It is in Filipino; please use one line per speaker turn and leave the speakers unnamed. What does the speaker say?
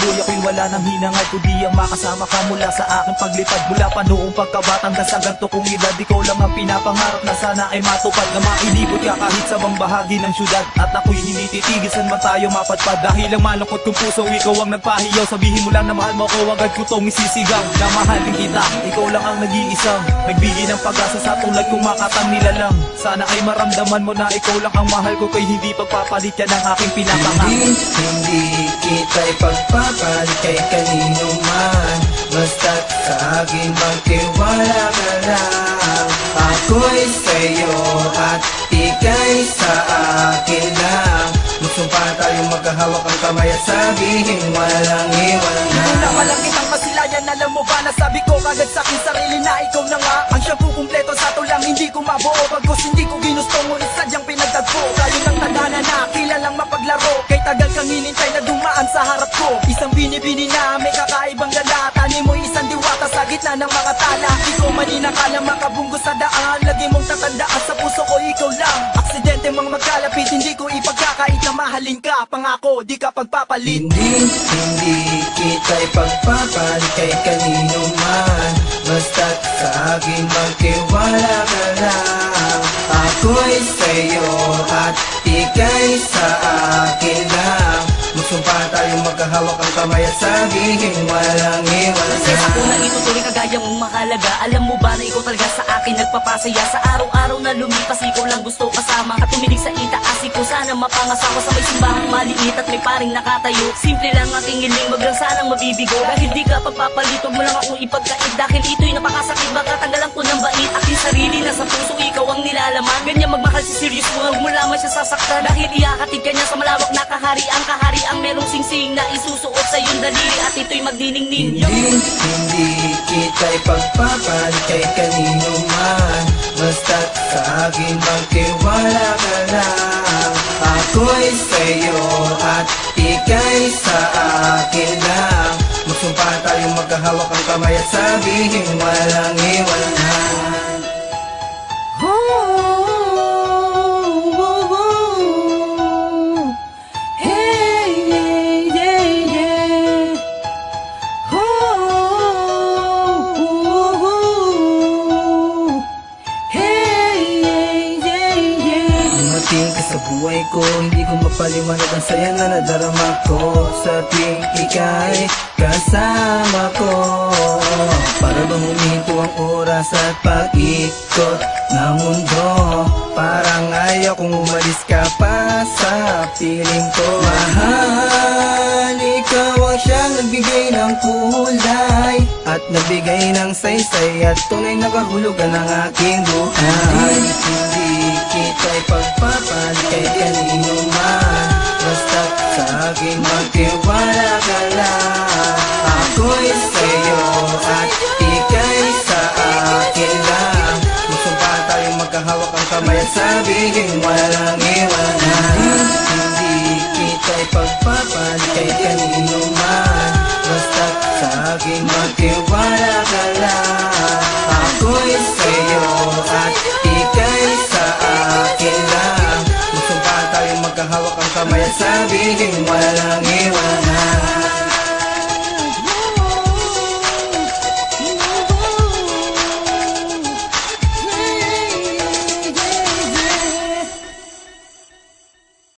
tuloy ako'y wala ng hinangad, kundi ang makasama ka mula sa aking paglipad. Mula pa noong pagkabatang hanggang ganto kong edad, ikaw lang ang pinapangarap na sana ay matupad. Na mailibot ka kahit sa bang bahagi ng syudad, at ako'y hindi titigil saan man tayo mapadpad. Dahil ang malungkot kong puso, ikaw ang nagpahiyaw. Sabihin mo lang na mahal mo ko, agad ko tong isisigaw. Na mahal din kita, ikaw lang ang nag-iisang nagbigay ng pag-asa sa tulad kong makatang nilalang. Sana ay maramdaman mo na ikaw lang ang mahal ko, kay hindi pagpapalit yan ang aking pinapangako.
Hindi kita ipagpapalit kay kanino man, basta't sa akin magtiwala ka lang. Ako'y sa'yo at ika'y sa akin lang. Magsumpa tayong magkahawak ang kamay at sabihin walang iwanan.
Una pa lang kitang masilayan, alam mo ba, nasabi ko kagad sa aking sarili na ikaw na nga ang siyang kukumpleto sa tulang hindi ko mabuo. Pagkos hindi ko ginusto, ngunit sadyang pinagtagpo. Tayo ng tadhana na kilalang mapaglaro, kay tagal kang hinintay na dumaan sa harap ko. Isang binibini na may kakaibang ganda, tani mo isang diwata sa gitna ng mga tala. Di ko maninakala makabunggo sa daan, lagi mong tatandaan sa puso ko ikaw lang. Aksidente mang magkalapit, hindi ko ipagkakait na mahalin ka. Pangako, di ka pagpapalit.
Hindi kita ipagpapalit kay kanino man, basta't sa akin magtiwala ka lang. Ako'y sa'yo at ika'y sa akin lang. Magsumpa tayong magkahawak ang kamay at sabihin walang iwanan.
Kasi ako na itutuloy kagaya mong mahalaga. Alam mo ba na ikaw talaga sa akin nagpapasaya. Sa araw-araw na lumipas, ikaw lang gusto kasama. At tumilig sa itaas ko, sana mapangasawa sa may simbahang maliit at may paring nakatayo. Simple lang aking hiling, wag lang sanang mabibigo. Dahil di ka pagpapalit, wag mo lang akong ipagkait. Dahil ito'y napakasakit, baka tanggalan ko ng bait. Aking sarili na sa puso, ikaw ang nilalaman. Ganyan magmahal si serious mo, huwag mo lamang siya sasaktan. Dahil iakatid ka niya sa malawak na kaharian. Kahariang merong singsing na isusuot sa iyong daliri, at ito'y magniningning.
Hindi kita ipagpapalit kay kanino man, basta't sa akin magtiwala ka lang. Ako'y sa'yo at ika'y sa akin lang. Magsumpa tayong magkahawak ang kamay at sabihin walang iwanan. Dumating ka sa buhay ko, hindi ko mapaliwanag ang saya na nadarama ko sa tuwing ika'y kasama ko. Para bang huminto ang oras at pag-ikot ng mundo, parang ayaw kong umalis ka pa sa piling ko. Mahal, ikaw ang siyang nagbigay ng kulay at nagbigay ng saysay at tunay na kahulugan ng aking buhay. Hindi kita ipagpapalit kay kanino man, basta't sa akin magtiwala ka lang. Ako'y sa'yo at ika'y sa akin lang. Magsumpa tayong magkahawak ang kamay at sabihin walang iwanan. Hindi kita ipagpapalit kay kanino man, basta't sa akin magtiwala ka lang. Ako'y sa'yo at ika'y sa akin lang. Magsumpa tayong magkahawak ang kamay at sabihin walang iwanan.